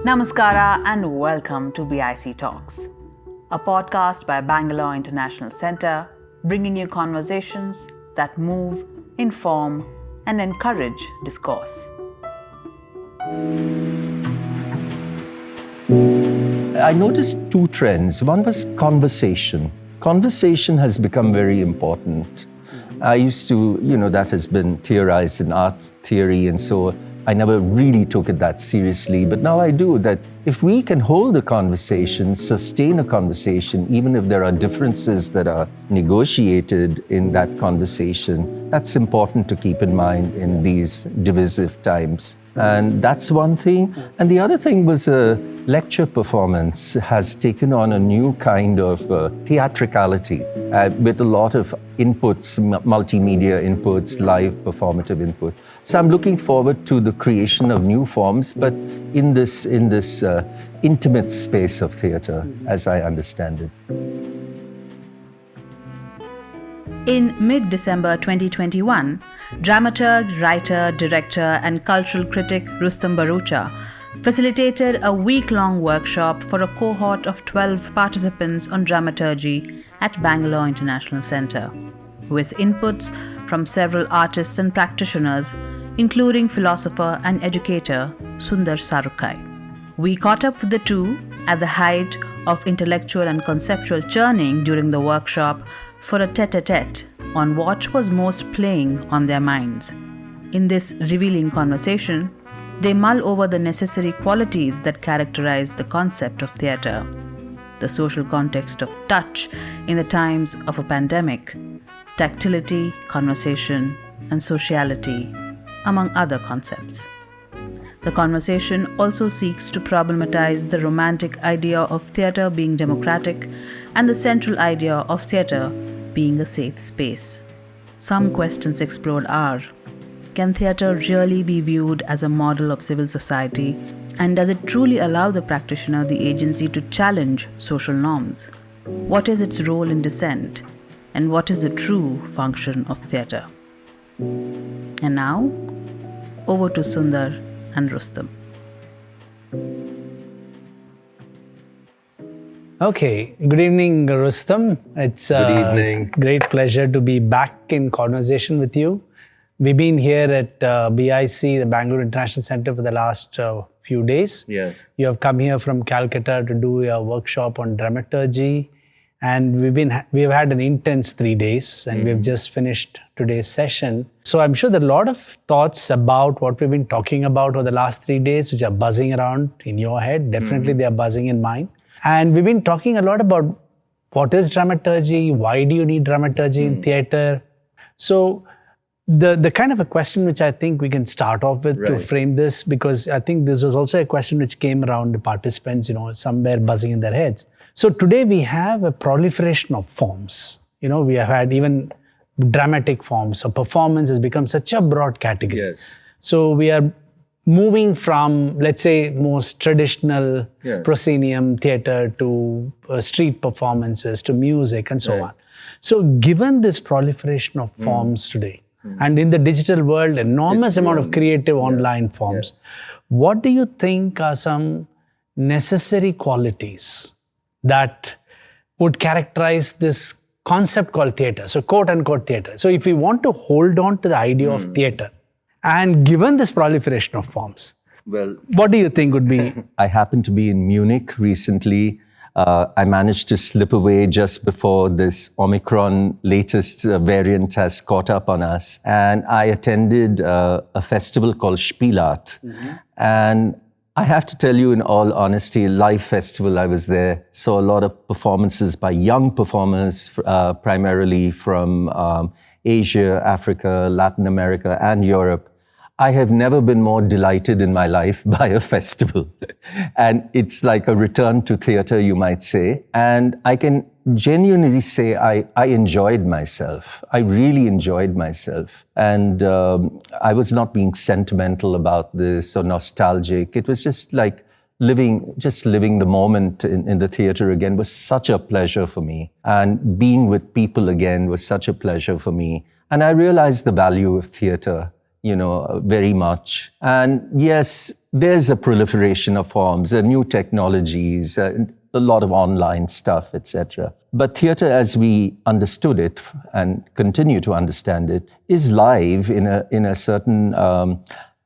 Namaskara and welcome to BIC Talks, a podcast by Bangalore International Centre, bringing you conversations that move, inform, and encourage discourse. I noticed two trends. One was conversation. Conversation has become very important. I used to, that has been theorized in art theory, and so I never really took it that seriously. But now I do, that if we can hold a conversation, sustain a conversation, even if there are differences that are negotiated in that conversation, that's important to keep in mind in these divisive times. And that's one thing. And the other thing was a lecture performance has taken on a new kind of theatricality with a lot of inputs, multimedia inputs, live performative input. So I'm looking forward to the creation of new forms, but in this intimate space of theatre, as I understand it. In mid-December 2021, Dramaturg, writer, director and cultural critic Rustom Bharucha facilitated a week-long workshop for a cohort of 12 participants on Dramaturgy at Bangalore International Centre, with inputs from several artists and practitioners, including philosopher and educator Sundar Sarukkai. We caught up with the two at the height of intellectual and conceptual churning during the workshop for a tête-à-tête on what was most playing on their minds. In this revealing conversation, they mull over the necessary qualities that characterize the concept of theatre, the social context of touch in the times of a pandemic, tactility, conversation, and sociality, among other concepts. The conversation also seeks to problematize the romantic idea of theatre being democratic and the central idea of theatre being a safe space. Some questions explored are: can theatre really be viewed as a model of civil society? And does it truly allow the practitioner the agency to challenge social norms? What is its role in dissent? And what is the true function of theatre? And now, over to Sundar and Rustom. Okay, good evening, Rustom. It's a great pleasure to be back in conversation with you. We've been here at BIC, the Bangalore International Centre, for the last few days. Yes. You have come here from Calcutta to do a workshop on dramaturgy, and we've had an intense 3 days, and we've just finished today's session. So I'm sure there are a lot of thoughts about what we've been talking about over the last 3 days, which are buzzing around in your head. Definitely they are buzzing in mine. And we've been talking a lot about what is dramaturgy, why do you need dramaturgy in theatre. So the kind of a question which I think we can start off with to frame this, because I think this was also a question which came around the participants, somewhere buzzing in their heads. So today we have a proliferation of forms. We have had even dramatic forms. So performance has become such a broad category. Yes. So we are moving from, let's say, most traditional proscenium theatre to street performances, to music and so on. So given this proliferation of forms today, and in the digital world, enormous amount of creative online forms, what do you think are some necessary qualities that would characterize this concept called theatre? So quote unquote theatre. So if we want to hold on to the idea of theatre, and given this proliferation of forms, what do you think would be? I happened to be in Munich recently. I managed to slip away just before this Omicron latest variant has caught up on us. And I attended a festival called Spielart. And I have to tell you, in all honesty, a live festival, I was there, saw a lot of performances by young performers, primarily from Asia, Africa, Latin America, and Europe. I have never been more delighted in my life by a festival. And it's like a return to theatre, you might say. And I can genuinely say I enjoyed myself. I really enjoyed myself. And I was not being sentimental about this or nostalgic. It was just like living the moment in the theatre again was such a pleasure for me. And being with people again was such a pleasure for me. And I realized the value of theatre, very much. And yes, there's a proliferation of forms, new technologies, a lot of online stuff, etc. But theatre, as we understood it and continue to understand it, is live in a certain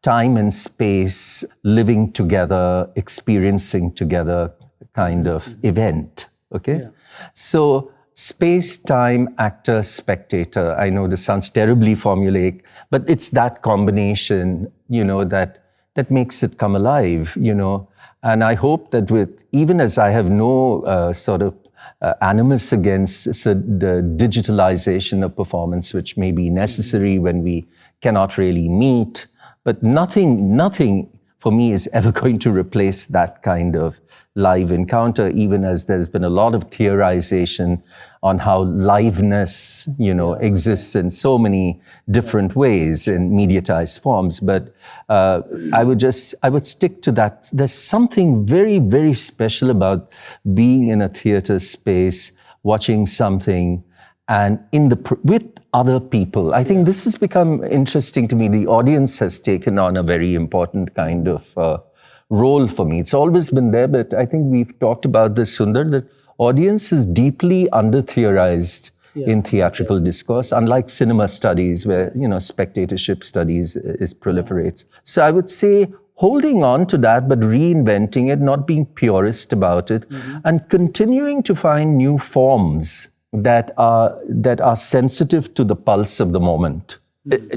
time and space, living together, experiencing together kind of event. Okay, so space, time, actor, spectator. I know this sounds terribly formulaic, but it's that combination, that makes it come alive, And I hope that even as I have no sort of animus against the digitalization of performance, which may be necessary when we cannot really meet, but nothing for me is ever going to replace that kind of live encounter, even as there's been a lot of theorization on how liveness, exists in so many different ways in mediatized forms. But I would stick to that. There's something very, very special about being in a theater space, watching something, and with other people. I think this has become interesting to me. The audience has taken on a very important kind of role for me. It's always been there, but I think we've talked about this, Sundar, that audience is deeply under-theorized in theatrical discourse, unlike cinema studies where, spectatorship studies proliferates. So I would say holding on to that, but reinventing it, not being purist about it, and continuing to find new forms that are sensitive to the pulse of the moment.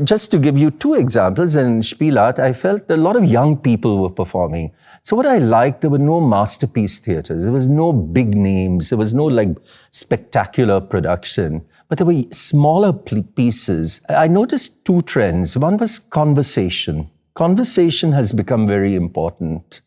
Just to give you two examples, in Spiel Art, I felt a lot of young people were performing. So what I liked, there were no masterpiece theaters. There was no big names. There was no spectacular production. But there were smaller pieces. I noticed two trends. One was conversation. Conversation has become very important.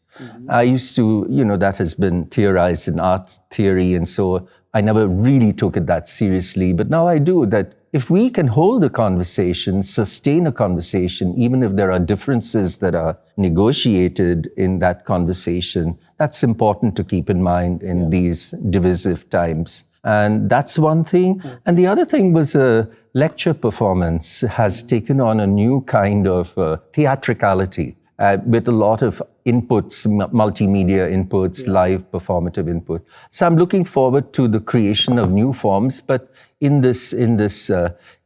I used to, that has been theorized in art theory, and so I never really took it that seriously. But now I do, that if we can hold a conversation, sustain a conversation, even if there are differences that are negotiated in that conversation, that's important to keep in mind in these divisive times. And that's one thing. And the other thing was a lecture performance has taken on a new kind of theatricality with a lot of inputs, multimedia inputs, live performative input. So I'm looking forward to the creation of new forms, but in this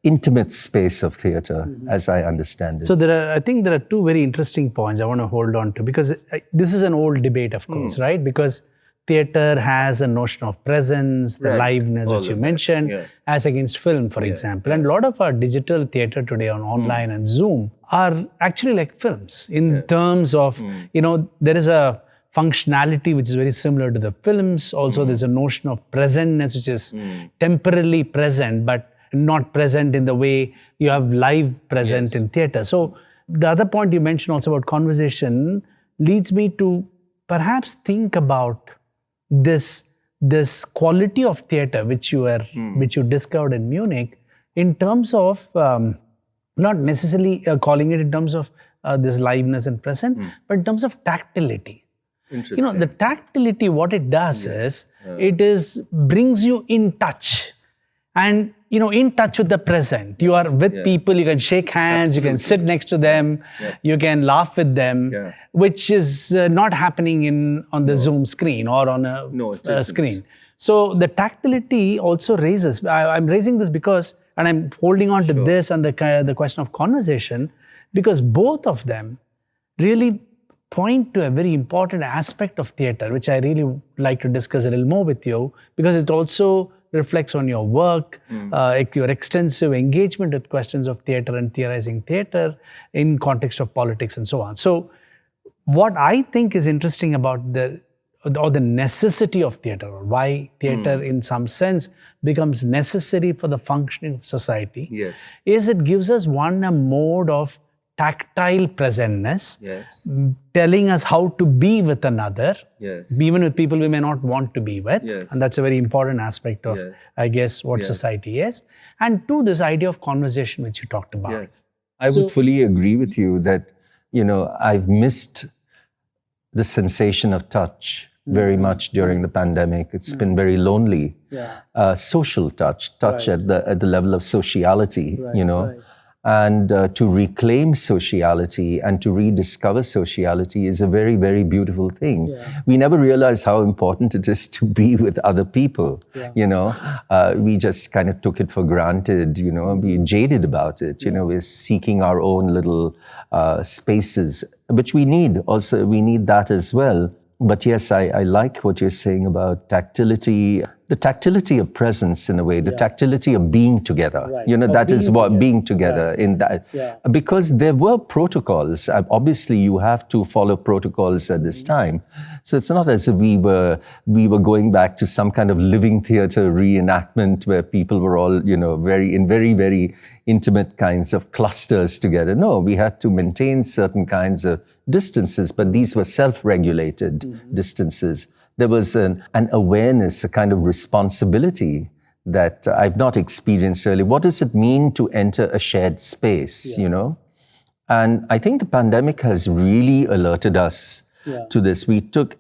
intimate space of theatre, as I understand it. So I think there are two very interesting points I want to hold on to, because this is an old debate, of course, right? Because theatre has a notion of presence, the liveness, which you mentioned, as against film, for example. And a lot of our digital theatre today on online and Zoom are actually like films in terms of, there is a functionality which is very similar to the films. Also, there's a notion of presentness, which is temporarily present, but not present in the way you have live present in theatre. So the other point you mentioned also about conversation leads me to perhaps think about this quality of theatre which you discovered in Munich, in terms of not necessarily calling it in terms of this liveness and present, but in terms of tactility. Interesting. The tactility, what it does is it brings you in touch, and in touch with the present. You are with people, you can shake hands, you can sit next to them, you can laugh with them, which is not happening on the Zoom screen or on a screen. So the tactility also raises, I'm raising this because, and I'm holding on to this and the question of conversation, because both of them really point to a very important aspect of theatre, which I really would like to discuss a little more with you, because it also reflects on your work, your extensive engagement with questions of theatre and theorizing theatre in context of politics and so on. So what I think is interesting about the necessity of theatre, or why theatre in some sense becomes necessary for the functioning of society, is it gives us a mode of tactile presentness, telling us how to be with another, even with people we may not want to be with. And that's a very important aspect of, I guess, what society is. And two, this idea of conversation which you talked about. I would fully agree with you that, I've missed the sensation of touch very much during the pandemic. It's been very lonely. Social touch at the level of sociality, And to reclaim sociality and to rediscover sociality is a very, very beautiful thing. Yeah. We never realize how important it is to be with other people. Yeah. We just kind of took it for granted, being jaded about it. We're seeking our own little spaces, which we need. Also, we need that as well. But yes, I like what you're saying about tactility, the tactility of presence in a way, the tactility of being together. Right. That is what together. being together in that. Yeah. Because there were protocols. Obviously, you have to follow protocols at this time. So it's not as if we were going back to some kind of living theater reenactment where people were all, very, very intimate kinds of clusters together. No, we had to maintain certain kinds of distances, but these were self-regulated distances. There was an awareness, a kind of responsibility that I've not experienced earlier. What does it mean to enter a shared space, And I think the pandemic has really alerted us to this.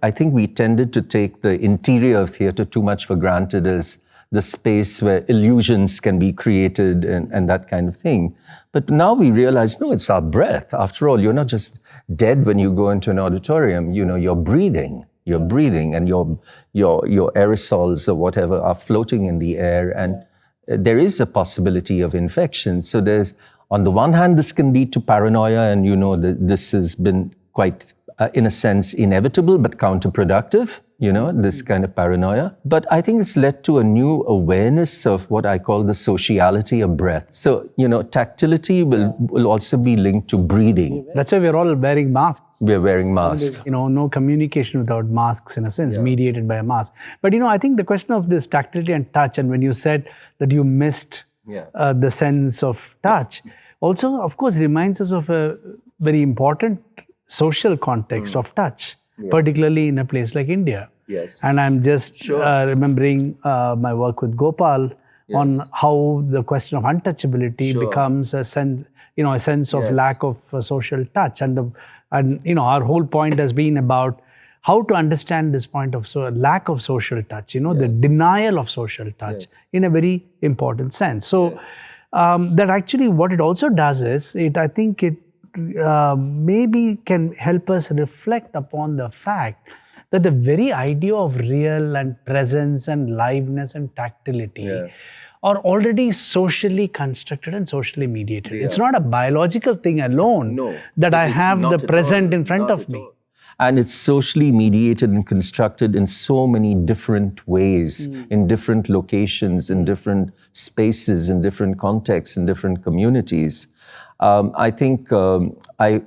I think we tended to take the interior of theatre too much for granted as the space where illusions can be created and that kind of thing. But now we realize, no, it's our breath. After all, you're not just dead when you go into an auditorium, you're breathing. You're breathing, and your aerosols or whatever are floating in the air, and there is a possibility of infection. So there's, on the one hand, this can lead to paranoia, and this has been quite, in a sense, inevitable but counterproductive. This kind of paranoia. But I think it's led to a new awareness of what I call the sociality of breath. So, tactility will also be linked to breathing. That's why we're all wearing masks. We're wearing masks. No communication without masks, in a sense, mediated by a mask. But, I think the question of this tactility and touch, and when you said that you missed the sense of touch, also, of course, reminds us of a very important social context of touch. Particularly in a place like India. Yes. And I'm just remembering my work with Gopal on how the question of untouchability becomes a sense of lack of social touch. And our whole point has been about how to understand this point of lack of social touch, the denial of social touch in a very important sense. So that actually what it also does is, I think it maybe can help us reflect upon the fact that the very idea of real and presence and liveness and tactility are already socially constructed and socially mediated. It's not a biological thing alone that I have the present in front of me. And it's socially mediated and constructed in so many different ways, in different locations, in different spaces, in different contexts, in different communities. I think I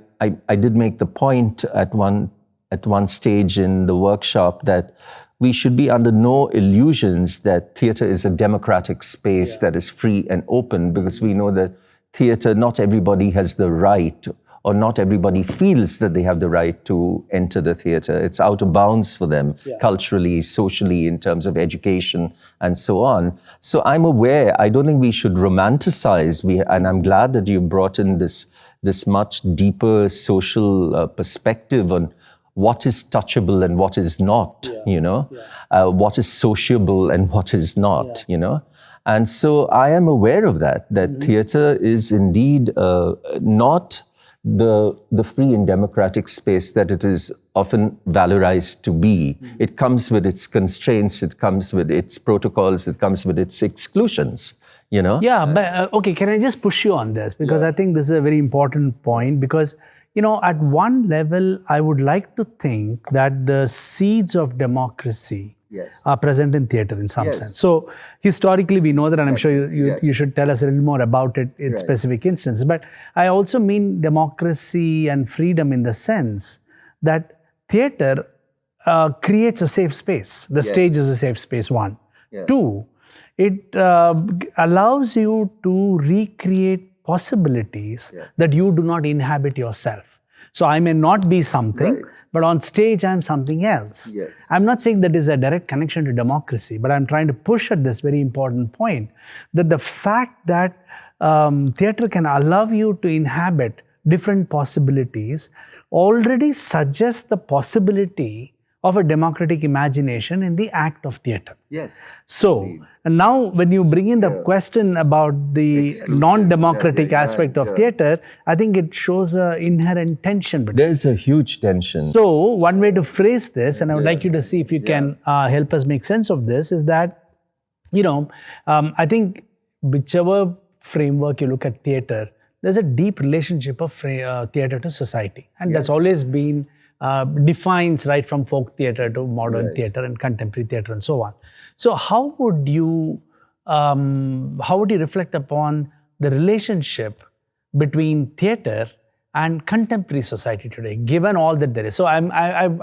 did make the point at one stage in the workshop that we should be under no illusions that theatre is a democratic space that is free and open, because we know that theatre, not everybody has the right, or not everybody feels that they have the right to enter the theatre. It's out of bounds for them, culturally, socially, in terms of education, and so on. So I'm aware, I don't think we should romanticize, and I'm glad that you brought in this much deeper social perspective on what is touchable and what is not, what is sociable and what is not, And so I am aware of that theatre is indeed not the free and democratic space that it is often valorized to be. It comes with its constraints, it comes with its protocols, it comes with its exclusions, Yeah, but okay, can I just push you on this? Because I think this is a very important point, because, at one level, I would like to think that the seeds of democracy are present in theatre in some sense. So historically we know that, and I'm sure you should tell us a little more about it in specific instances. But I also mean democracy and freedom in the sense that theatre creates a safe space. The stage is a safe space, one. Two, it allows you to recreate possibilities that you do not inhabit yourself. So I may not be something, but on stage I'm something else. I'm not saying that is a direct connection to democracy, but I'm trying to push at this very important point, that the fact that theatre can allow you to inhabit different possibilities already suggests the possibility of a democratic imagination in the act of theatre. Yes. So, and now when you bring in the question about the non-democratic aspect of theatre, I think it shows an inherent tension between. There's a huge tension. So, one way to phrase this, and I would like you to see if you can help us make sense of this, is that, I think whichever framework you look at theatre, there's a deep relationship of theatre to society. And that's always been defines right from folk theatre to modern theatre and contemporary theatre and so on. So how would you reflect upon the relationship between theatre and contemporary society today, given all that there is? So I'm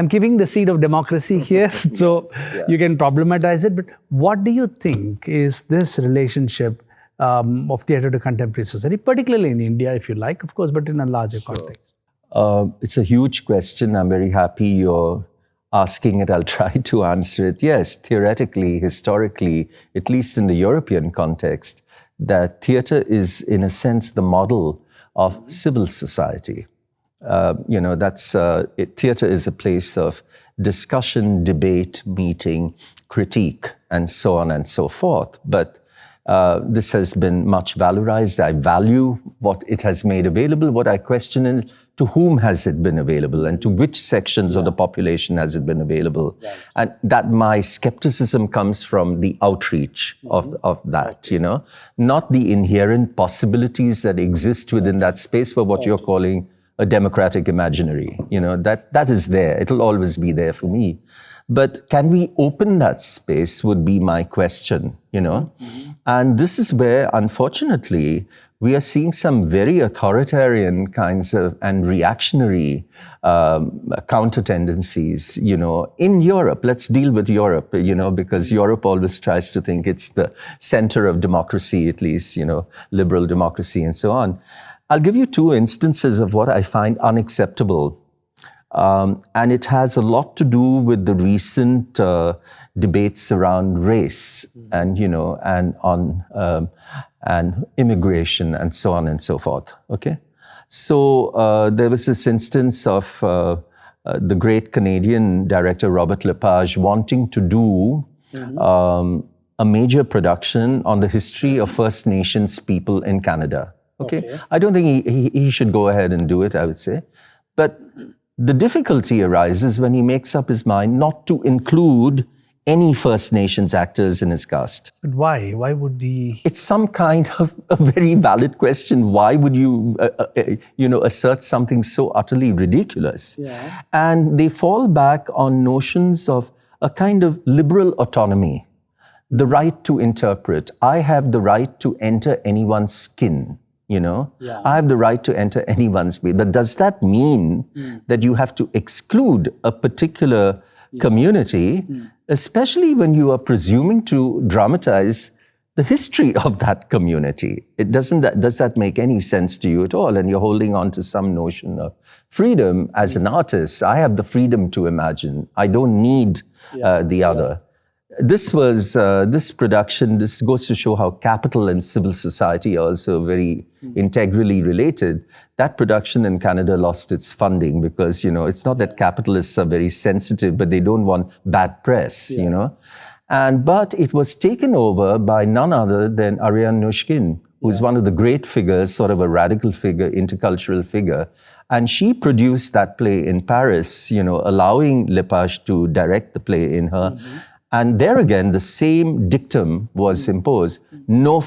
giving the seed of democracy here, so you can problematize it. But what do you think is this relationship of theatre to contemporary society, particularly in India, if you like, of course, but in a larger context? It's a huge question. I'm very happy you're asking it. I'll try to answer it. Yes, theoretically, historically, at least in the European context, that theatre is, in a sense, the model of civil society. Theatre is a place of discussion, debate, meeting, critique, and so on and so forth. But this has been much valorized. I value what it has made available. What I question is, to whom has it been available, and to which sections of the population has it been available? Right. And that my skepticism comes from the outreach of that, not the inherent possibilities that exist within that space for what you're calling a democratic imaginary. That is there. It'll always be there for me. But can we open that space would be my question, And this is where, unfortunately, we are seeing some very authoritarian kinds of and reactionary counter tendencies, in Europe. Let's deal with Europe, because Europe always tries to think it's the center of democracy, at least, liberal democracy and so on. I'll give you two instances of what I find unacceptable. And it has a lot to do with the recent debates around race and immigration and so on and so forth. Okay, so there was this instance of the great Canadian director Robert Lepage wanting to do a major production on the history of First Nations people in Canada. Okay. I don't think he should go ahead and do it, I would say. But the difficulty arises when he makes up his mind not to include any First Nations actors in his cast. But why? Why would he? It's some kind of a very valid question. Why would you, assert something so utterly ridiculous? Yeah. And they fall back on notions of a kind of liberal autonomy, the right to interpret. I have the right to enter anyone's skin. I have the right to enter anyone's space. But does that mean that you have to exclude a particular community, especially when you are presuming to dramatize the history of that community? Does that make any sense to you at all? And you're holding on to some notion of freedom as an artist. I have the freedom to imagine. I don't need the other. This production, this goes to show how capital and civil society are also very integrally related. That production in Canada lost its funding because, it's not that capitalists are very sensitive, but they don't want bad press, But it was taken over by none other than Ariane Mnouchkine, who is one of the great figures, sort of a radical figure, intercultural figure. And she produced that play in Paris, allowing Lepage to direct the play in her. And there again, the same dictum was imposed. No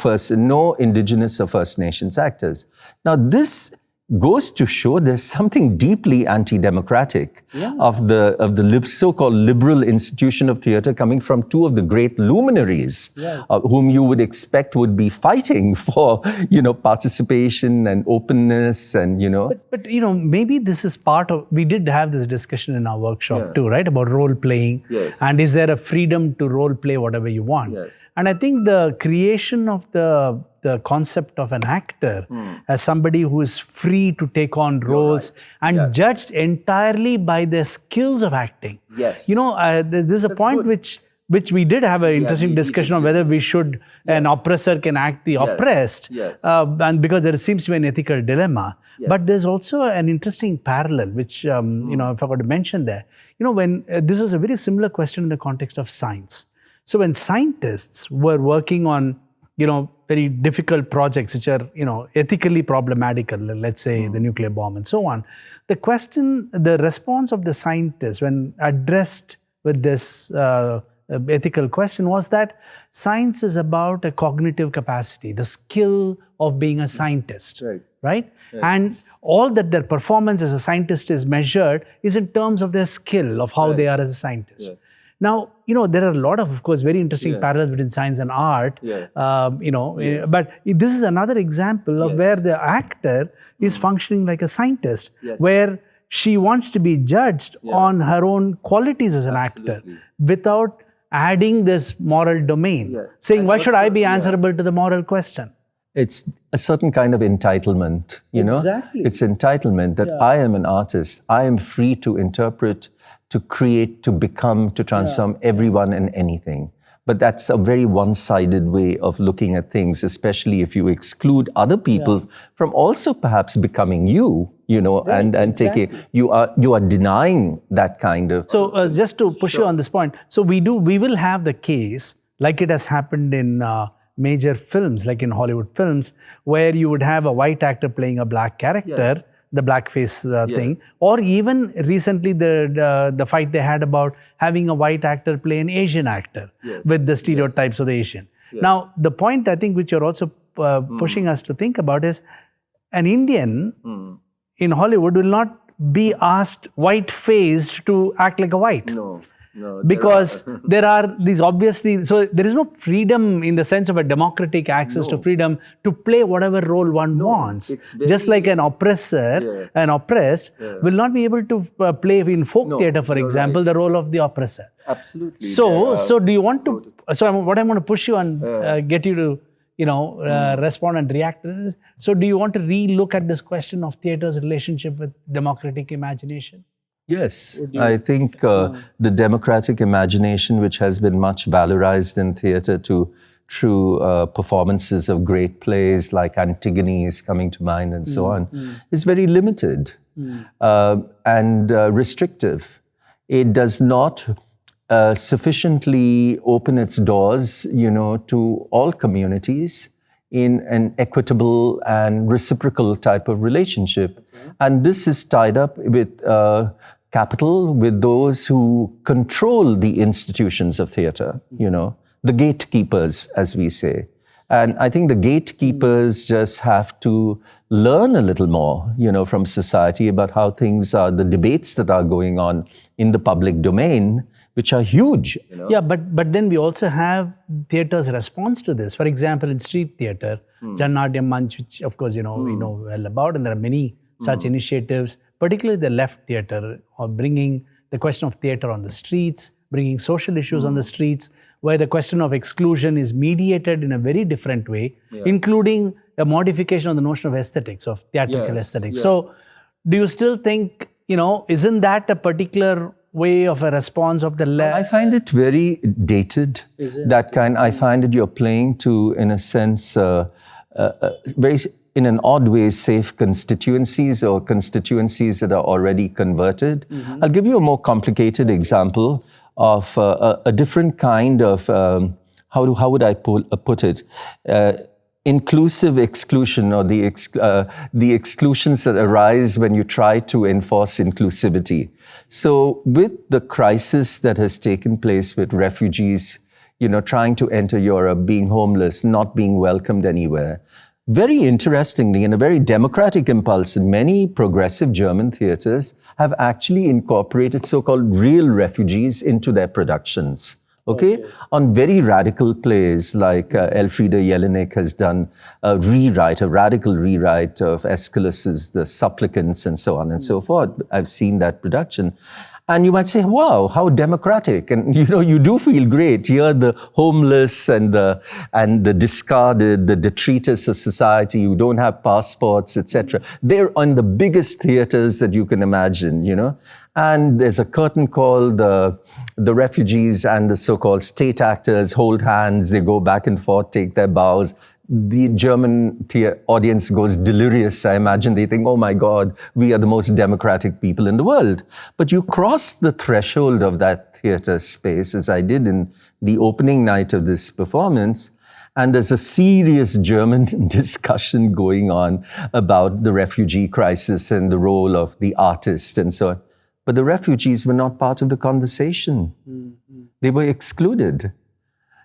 indigenous or First Nations actors. Now, this goes to show there's something deeply anti-democratic of the so-called liberal institution of theatre coming from two of the great luminaries whom you would expect would be fighting for, participation and openness and, But maybe this is part of, we did have this discussion in our workshop too, right? About role playing. Yes. And is there a freedom to role play whatever you want? Yes. And I think the creation of the concept of an actor as somebody who is free to take on roles and judged entirely by their skills of acting. Yes. There's a point which which we did have an interesting discussion on whether we should, an oppressor can act the oppressed, and because there seems to be an ethical dilemma. But there's also an interesting parallel, which, I forgot to mention there. When this is a very similar question in the context of science. So when scientists were working on, very difficult projects which are, ethically problematical, let's say the nuclear bomb and so on, the response of the scientists when addressed with this ethical question was that science is about a cognitive capacity, the skill of being a scientist, right? And all that their performance as a scientist is measured is in terms of their skill, of how they are as a scientist. Now, there are a lot of course, very interesting parallels between science and art, but this is another example of where the actor is functioning like a scientist, where she wants to be judged on her own qualities as an actor without adding this moral domain, saying, why should I be answerable to the moral question? It's a certain kind of entitlement, Exactly. It's entitlement that I am an artist. I am free to interpret, to create, to become, to transform everyone and anything. But that's a very one-sided way of looking at things, especially if you exclude other people from also perhaps becoming you, and taking, you are denying that kind of... So just to push you on this point, so we will have the case, like it has happened in major films, like in Hollywood films, where you would have a white actor playing a black character, the blackface thing, or even recently the fight they had about having a white actor play an Asian actor with the stereotypes of the Asian. Now, the point I think which you're also pushing us to think about is an Indian in Hollywood will not be asked white-faced to act like a white. No, because there are these obviously, so there is no freedom in the sense of a democratic access to freedom to play whatever role one wants. Just like an oppressor, an oppressed will not be able to play in folk theatre, for example, the role of the oppressor. Absolutely. So do you want to, what I'm going to push you and get you to, respond and react to this. So do you want to re-look at this question of theatre's relationship with democratic imagination? Yes, I think the democratic imagination, which has been much valorized in theatre through performances of great plays like Antigone is coming to mind and so on, is very limited and restrictive. It does not sufficiently open its doors, to all communities in an equitable and reciprocal type of relationship. And this is tied up with capital, with those who control the institutions of theatre, the gatekeepers, as we say. And I think the gatekeepers just have to learn a little more, from society about how things are, the debates that are going on in the public domain, which are huge. Yeah, but then we also have theatre's response to this. For example, in street theatre, Jannadyam Manch, which of course, we know well about, and there are many such initiatives, particularly the left theatre, of bringing the question of theatre on the streets, bringing social issues on the streets, where the question of exclusion is mediated in a very different way, including a modification of the notion of aesthetics, of theatrical aesthetics. So do you still think, isn't that a particular way of a response of the left? I find it very dated. That kind. I find that you're playing to, in a sense, very, in an odd way, safe constituencies or constituencies that are already converted. I'll give you a more complicated example of a different kind of, how would I put it? Inclusive exclusion, or the exclusions that arise when you try to enforce inclusivity. So with the crisis that has taken place with refugees, trying to enter Europe, being homeless, not being welcomed anywhere, very interestingly, in a very democratic impulse, many progressive German theatres have actually incorporated so-called real refugees into their productions. Okay? On very radical plays, like Elfriede Jelinek has done a radical rewrite of Aeschylus's The Supplicants and so on and so forth. I've seen that production. And you might say, wow, how democratic. And you do feel great. Here the homeless and the discarded, the detritus of society who don't have passports, etc. They're on the biggest theatres that you can imagine, And there's a curtain call, the refugees and the so-called state actors hold hands, they go back and forth, take their bows. The German audience goes delirious. I imagine they think, oh my God, we are the most democratic people in the world. But you cross the threshold of that theater space, as I did in the opening night of this performance, and there's a serious German discussion going on about the refugee crisis and the role of the artist and so on. But the refugees were not part of the conversation. They were excluded.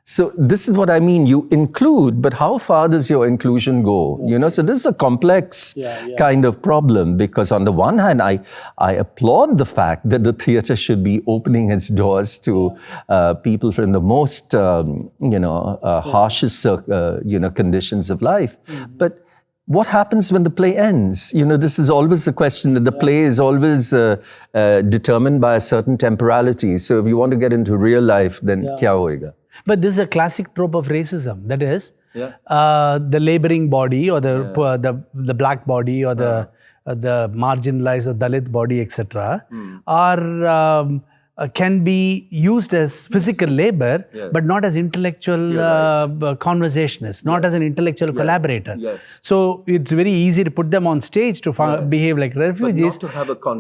So this is what I mean. You include, but how far does your inclusion go? You know, so this is a complex kind of problem, because on the one hand, I applaud the fact that the theatre should be opening its doors to people from the most, harshest, conditions of life. But what happens when the play ends? You know, this is always the question, that the play is always determined by a certain temporality. So if you want to get into real life, then kya hoega? But this is a classic trope of racism. That is, the laboring body, or the black body, or the marginalized, the Dalit body, etc., are can be used as physical labor, but not as intellectual conversationists, not as an intellectual collaborator. So it's very easy to put them on stage to behave like refugees, but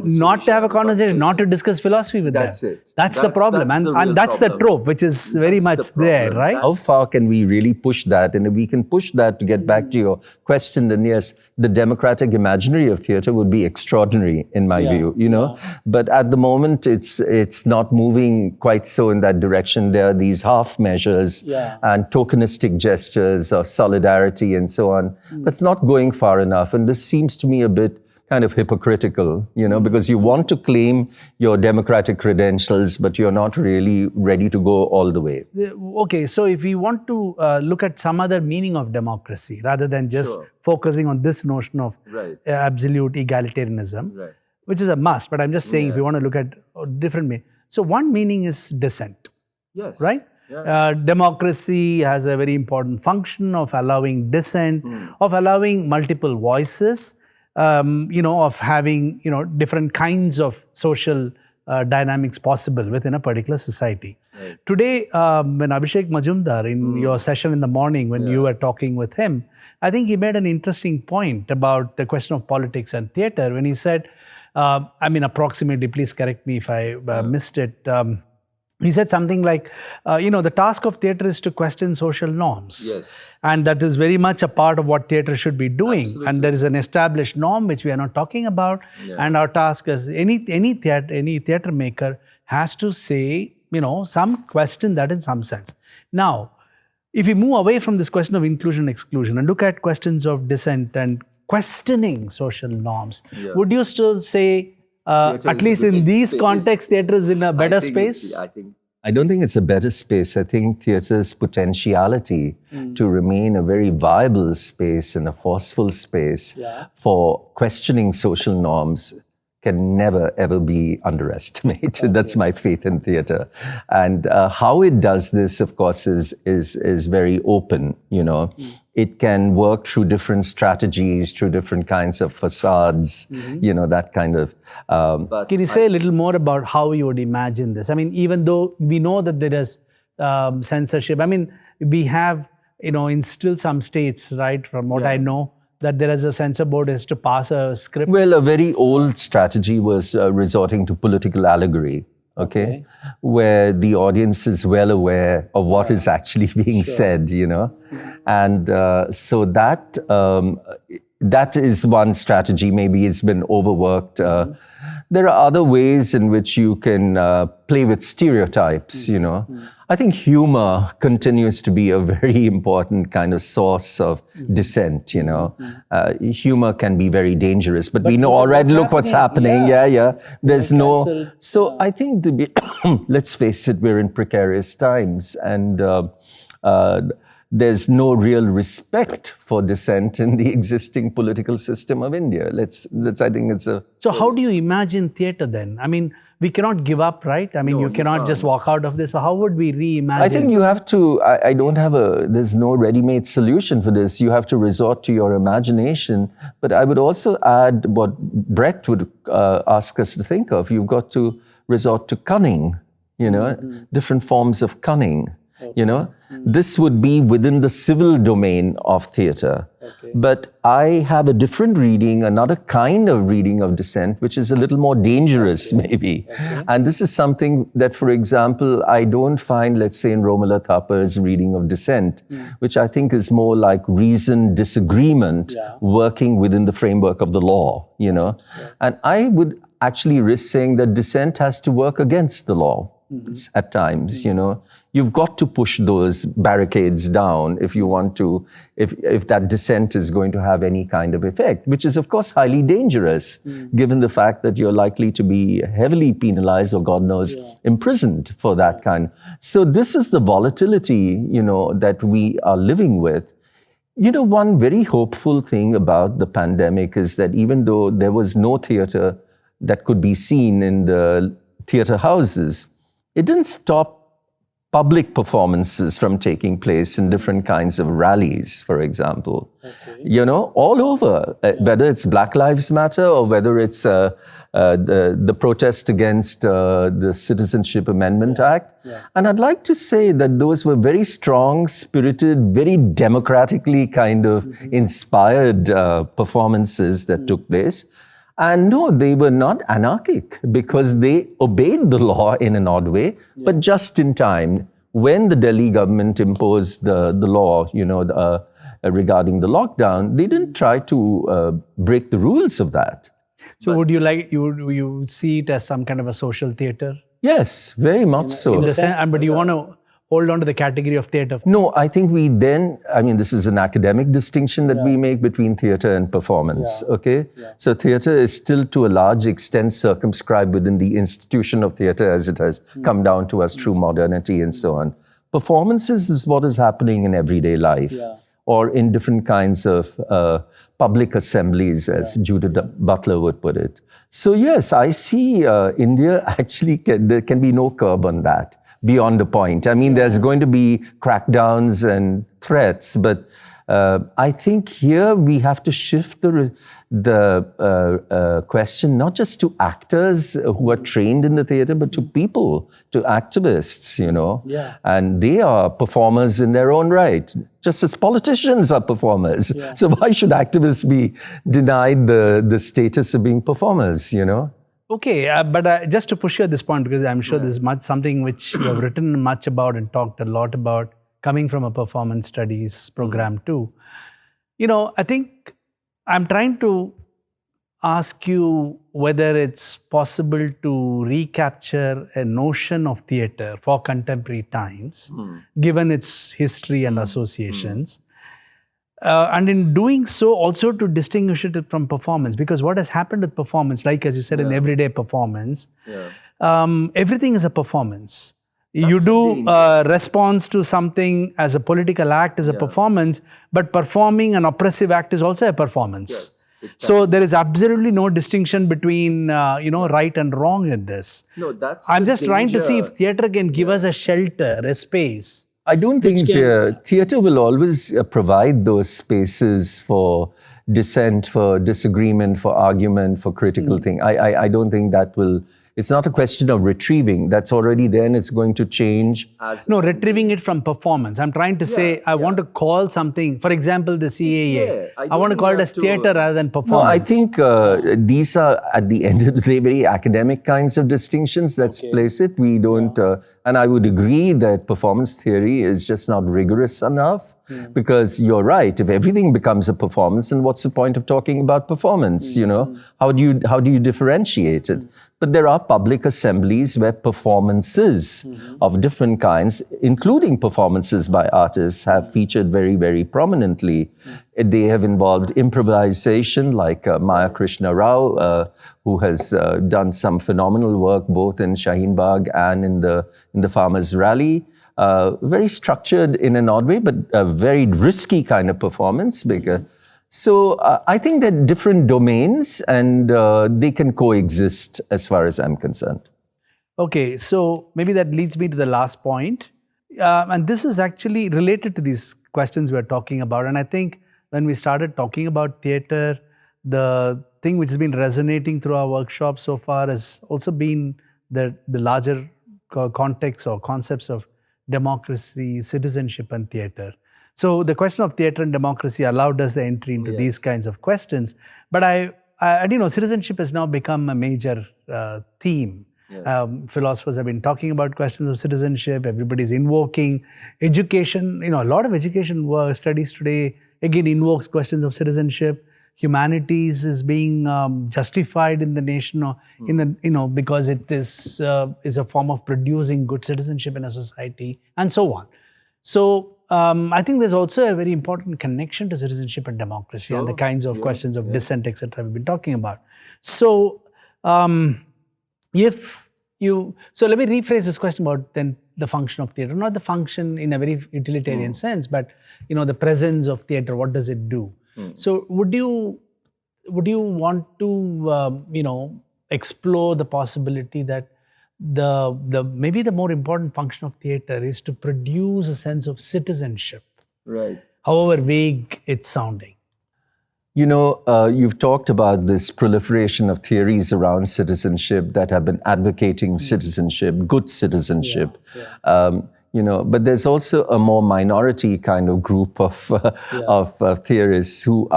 not to have a conversation, not to discuss philosophy with them. That's the problem, and that's problem. the trope, which is very much there, right? How far can we really push that? And if we can push that, to get back to your question, then yes, the democratic imaginary of theatre would be extraordinary in my view, you know. But at the moment, it's not moving quite so in that direction. There are these half measures and tokenistic gestures of solidarity and so on. But it's not going far enough. And this seems to me a bit kind of hypocritical, you know, because you want to claim your democratic credentials, but you're not really ready to go all the way. Okay, so if we want to look at some other meaning of democracy, rather than just focusing on this notion of absolute egalitarianism, which is a must, but I'm just saying if you want to look at different meaning. So one meaning is dissent, right? Democracy has a very important function of allowing dissent, of allowing multiple voices, of having, different kinds of social dynamics possible within a particular society. Today, when Abhishek Majumdar, in your session in the morning, when you were talking with him, I think he made an interesting point about the question of politics and theatre, when he said, approximately, please correct me if I missed it. He said something like, the task of theatre is to question social norms. And that is very much a part of what theatre should be doing. And there is an established norm which we are not talking about. And our task as any theatre maker has to say, some question that in some sense. Now, if we move away from this question of inclusion, exclusion, and look at questions of dissent and questioning social norms, would you still say, at least in these contexts, theatre is in a better space? I don't think it's a better space. I think theatre's potentiality to remain a very viable space and a forceful space for questioning social norms can never, ever be underestimated. That's my faith in theatre. And how it does this, of course, is very open, It can work through different strategies, through different kinds of facades, that kind of... Can you say a little more about how you would imagine this? I mean, even though we know that there is censorship, we have, in still some states, right, from what I know, that there is a censor board is to pass a script? Well, a very old strategy was resorting to political allegory, okay? Where the audience is well aware of what is actually being said, And so that is one strategy. Maybe it's been overworked. There are other ways in which you can play with stereotypes, I think humor continues to be a very important kind of source of dissent, Humor can be very dangerous, but we know already, look what's happening. There's no... So I think, let's face it, we're in precarious times, and there's no real respect for dissent in the existing political system of India. I think it's a... So how do you imagine theatre then? we cannot give up, right? I mean, you cannot just walk out of this. So how would we reimagine? I think you have to, I don't have there's no ready-made solution for this. You have to resort to your imagination. But I would also add what Brecht would ask us to think of. You've got to resort to cunning, different forms of cunning. This would be within the civil domain of theatre. But I have a different reading, another kind of reading of dissent, which is a little more dangerous, maybe. And this is something that, for example, I don't find, let's say, in Romola Thapar's reading of dissent, which I think is more like reasoned disagreement working within the framework of the law, And I would actually risk saying that dissent has to work against the law. At times, you've got to push those barricades down if you want to, if that dissent is going to have any kind of effect, which is of course highly dangerous, given the fact that you're likely to be heavily penalized or God knows imprisoned for that kind. So this is the volatility, that we are living with. One very hopeful thing about the pandemic is that even though there was no theatre that could be seen in the theatre houses, it didn't stop public performances from taking place in different kinds of rallies, for example. All over, whether it's Black Lives Matter or whether it's the protest against the Citizenship Amendment Act. And I'd like to say that those were very strong, spirited, very democratically kind of inspired performances that took place. And no, they were not anarchic because they obeyed the law in an odd way, but just in time. When the Delhi government imposed the law, regarding the lockdown, they didn't try to break the rules of that. So would you see it as some kind of a social theatre? Yes, very much so. In the sense, but you want to hold on to the category of theatre? No, I think this is an academic distinction that we make between theatre and performance, okay? So theatre is still to a large extent circumscribed within the institution of theatre as it has come down to us through modernity and so on. Performances is what is happening in everyday life or in different kinds of public assemblies, as Judith Butler would put it. So yes, I see India actually, there can be no curb on that. Beyond a point. I mean, there's going to be crackdowns and threats, but I think here we have to shift the question not just to actors who are trained in the theatre, but to people, to activists, And they are performers in their own right, just as politicians are performers. So why should activists be denied the status of being performers, Okay, but just to push you at this point, because I'm sure this is something which you have written much about and talked a lot about, coming from a performance studies program too. I think I'm trying to ask you whether it's possible to recapture a notion of theatre for contemporary times, given its history and associations. And in doing so, also to distinguish it from performance, because what has happened with performance, like as you said, in everyday performance, everything is a performance. You do a response to something as a political act is a performance, but performing an oppressive act is also a performance. Exactly. So there is absolutely no distinction between right and wrong in this. No, I'm just trying to see if theatre can give us a shelter, a space. I don't think theatre will always provide those spaces for dissent, for disagreement, for argument, for critical thing. I don't think that will... It's not a question of retrieving. That's already there and it's going to change. Retrieving it from performance. I'm trying to say, I want to call something, for example, the CAA. I want to call it as theatre rather than performance. No, I think these are, at the end of the day, very academic kinds of distinctions. Let's place it. We don't... and I would agree that performance theory is just not rigorous enough. Because you're right, if everything becomes a performance, then what's the point of talking about performance, How do you differentiate it? But there are public assemblies where performances of different kinds, including performances by artists, have featured very, very prominently. They have involved improvisation, like Maya Krishna Rao, who has done some phenomenal work both in Shaheen Bagh and in the Farmers' Rally. Very structured in an odd way, but a very risky kind of performance. So I think that different domains and they can coexist as far as I'm concerned. Okay, so maybe that leads me to the last point. And this is actually related to these questions we're talking about. And I think when we started talking about theatre, the thing which has been resonating through our workshop so far has also been the larger context or concepts of democracy, citizenship, and theatre. So the question of theatre and democracy allowed us the entry into these kinds of questions. But citizenship has now become a major theme. Philosophers have been talking about questions of citizenship. Everybody's invoking education. A lot of education studies today again invokes questions of citizenship. Humanities is being justified in the nation, or because it is a form of producing good citizenship in a society, and so on. So I think there's also a very important connection to citizenship and democracy and the kinds of questions of dissent, etc. we've been talking about. So let me rephrase this question about then the function of theatre, not the function in a very utilitarian sense, but the presence of theatre. What does it do? So would you want to explore the possibility that maybe the more important function of theatre is to produce a sense of citizenship, right? However vague it's sounding. You've talked about this proliferation of theories around citizenship that have been advocating citizenship, good citizenship. But there's also a more minority kind of group of theorists who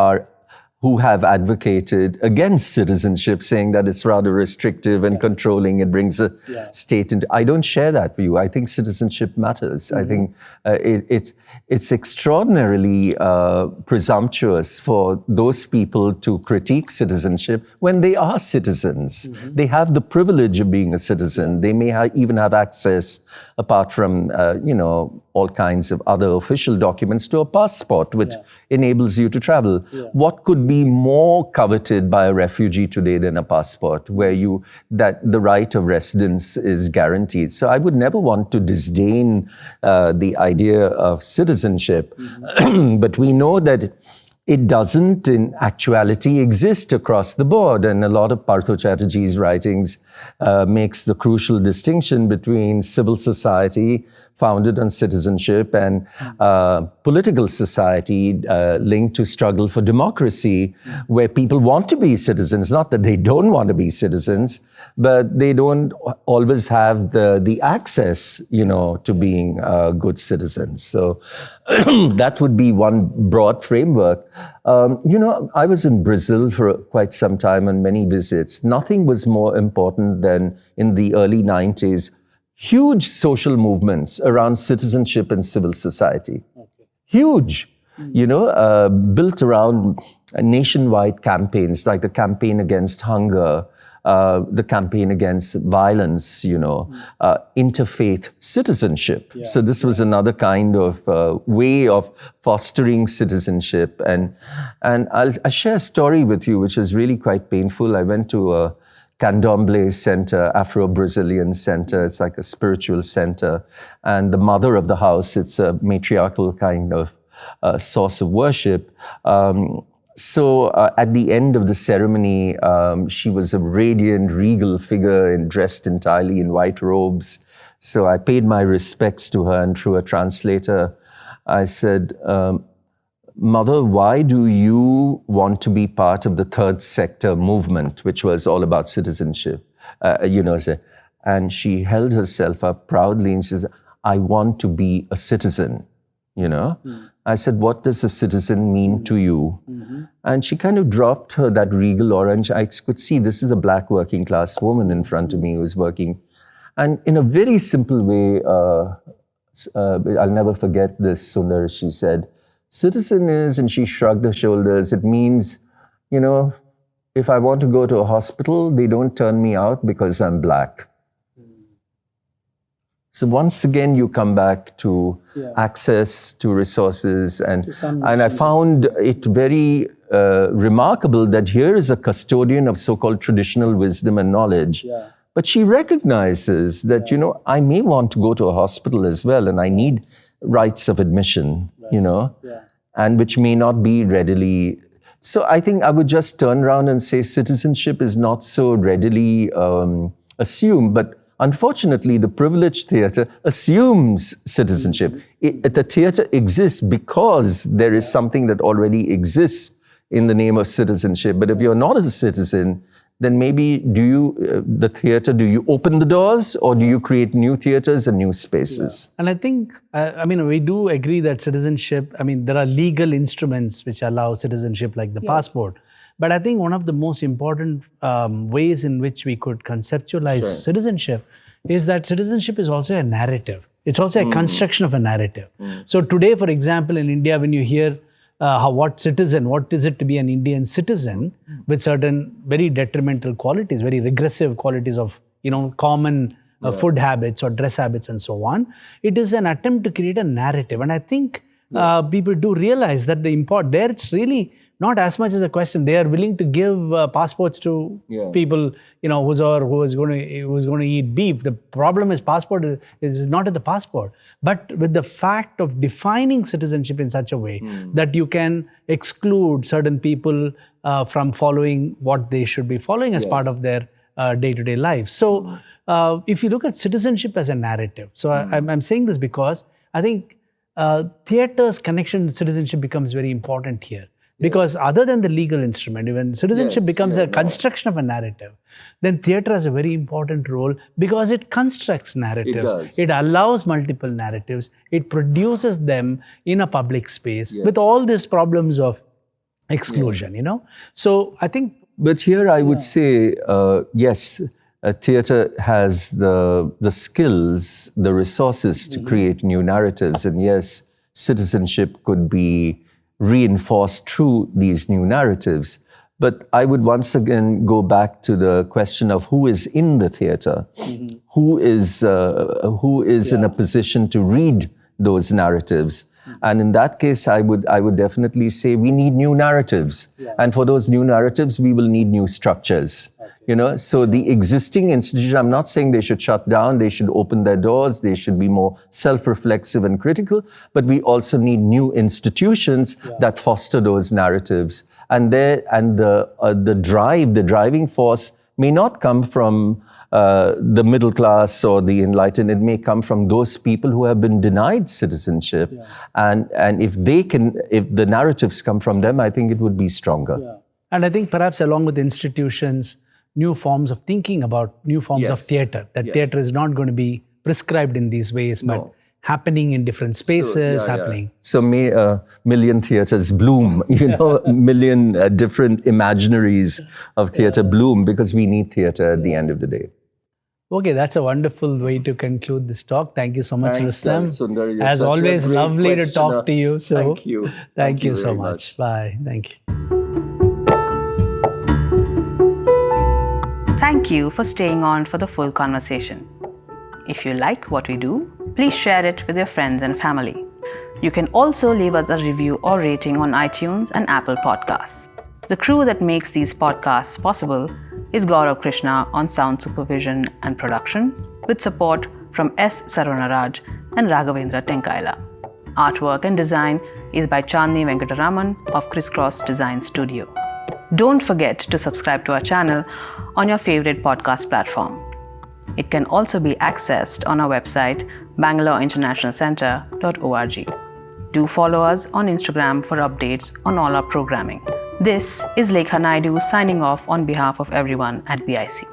have advocated against citizenship, saying that it's rather restrictive and controlling. It brings a state into. I don't share that view. I think citizenship matters. I think it's extraordinarily presumptuous for those people to critique citizenship when they are citizens. They have the privilege of being a citizen. They may even have access, apart from all kinds of other official documents, to a passport, which enables you to travel. What could be more coveted by a refugee today than a passport, where that the right of residence is guaranteed? So I would never want to disdain the idea of citizenship, but we know that it doesn't in actuality exist across the board. And a lot of Partho Chatterjee's writings makes the crucial distinction between civil society founded on citizenship and political society linked to struggle for democracy, where people want to be citizens, not that they don't want to be citizens, but they don't always have the access, to being good citizens. So that would be one broad framework. I was in Brazil for quite some time on many visits. Nothing was more important than in the early 90s, huge social movements around citizenship and civil society. Huge, built around nationwide campaigns, like the campaign against hunger, the campaign against violence, interfaith citizenship. So this was another kind of way of fostering citizenship. And I'll share a story with you, which is really quite painful. I went to a Candomblé center, Afro-Brazilian center. It's like a spiritual center. And the mother of the house, it's a matriarchal kind of source of worship. So at the end of the ceremony, she was a radiant, regal figure and dressed entirely in white robes. So I paid my respects to her, and through a translator, I said, Mother, why do you want to be part of the third sector movement, which was all about citizenship? And she held herself up proudly and she says, I want to be a citizen, I said, what does a citizen mean to you? And she kind of dropped that regal orange. I could see this is a black working class woman in front of me who was working. And in a very simple way, I'll never forget this, Sundar, she said, citizen is, and she shrugged her shoulders, it means, if I want to go to a hospital, they don't turn me out because I'm black. So once again, you come back to access to resources. And I found it very remarkable that here is a custodian of so-called traditional wisdom and knowledge. But she recognizes that, I may want to go to a hospital as well, and I need rights of admission, and which may not be readily. So I think I would just turn around and say citizenship is not so readily assumed, but Unfortunately, the privileged theatre assumes citizenship. The theatre exists because there is something that already exists in the name of citizenship. But if you're not a citizen, then maybe do you open the doors, or do you create new theatres and new spaces? And I think, we do agree that citizenship, there are legal instruments which allow citizenship like the passport. But I think one of the most important ways in which we could conceptualize citizenship is that citizenship is also a narrative. It's also a construction of a narrative. So today, for example, in India, when you hear what is it to be an Indian citizen with certain very detrimental qualities, very regressive qualities of, common food habits or dress habits and so on. It is an attempt to create a narrative. And I think people do realize that the import there, it's really not as much as a question. They are willing to give passports to people, who is going to eat beef. The problem is passport is not in the passport, but with the fact of defining citizenship in such a way that you can exclude certain people from following what they should be following as part of their day-to-day life. So if you look at citizenship as a narrative, so I'm saying this because I think theatre's connection to citizenship becomes very important here. Because other than the legal instrument, when citizenship becomes a construction of a narrative, then theatre has a very important role because it constructs narratives. It allows multiple narratives. It produces them in a public space with all these problems of exclusion, So I think... But here I would say, yes, theatre has the skills, the resources to create new narratives. And yes, citizenship could be reinforced through these new narratives. But I would once again go back to the question of who is in the theatre, who is in a position to read those narratives. And in that case, I would definitely say we need new narratives. And for those new narratives, we will need new structures. So the existing institutions, I'm not saying they should shut down, they should open their doors, they should be more self-reflexive and critical, but we also need new institutions that foster those narratives. And the driving force may not come from the middle class or the enlightened. It may come from those people who have been denied citizenship. And if the narratives come from them, I think it would be stronger. And I think perhaps along with institutions, new forms of thinking about new forms of theatre. That theatre is not going to be prescribed in these ways, but happening in different spaces, happening. So may a million theatres bloom, million different imaginaries of theatre bloom, because we need theatre at the end of the day. Okay, that's a wonderful way to conclude this talk. Thank you so much, Rustom. Sundar, as always, lovely to talk to you. So thank you. Thank you so much. Bye. Thank you. Thank you for staying on for the full conversation. If you like what we do, please share it with your friends and family. You can also leave us a review or rating on iTunes and Apple Podcasts. The crew that makes these podcasts possible is Gaurav Krishna on sound supervision and production, with support from S. Sarvanaraj and Raghavendra Tenkaila. Artwork and design is by Chandni Venkataraman of Crisscross Design Studio. Don't forget to subscribe to our channel on your favorite podcast platform. It can also be accessed on our website, bangaloreinternationalcentre.org. Do follow us on Instagram for updates on all our programming. This is Lekha Naidu signing off on behalf of everyone at BIC.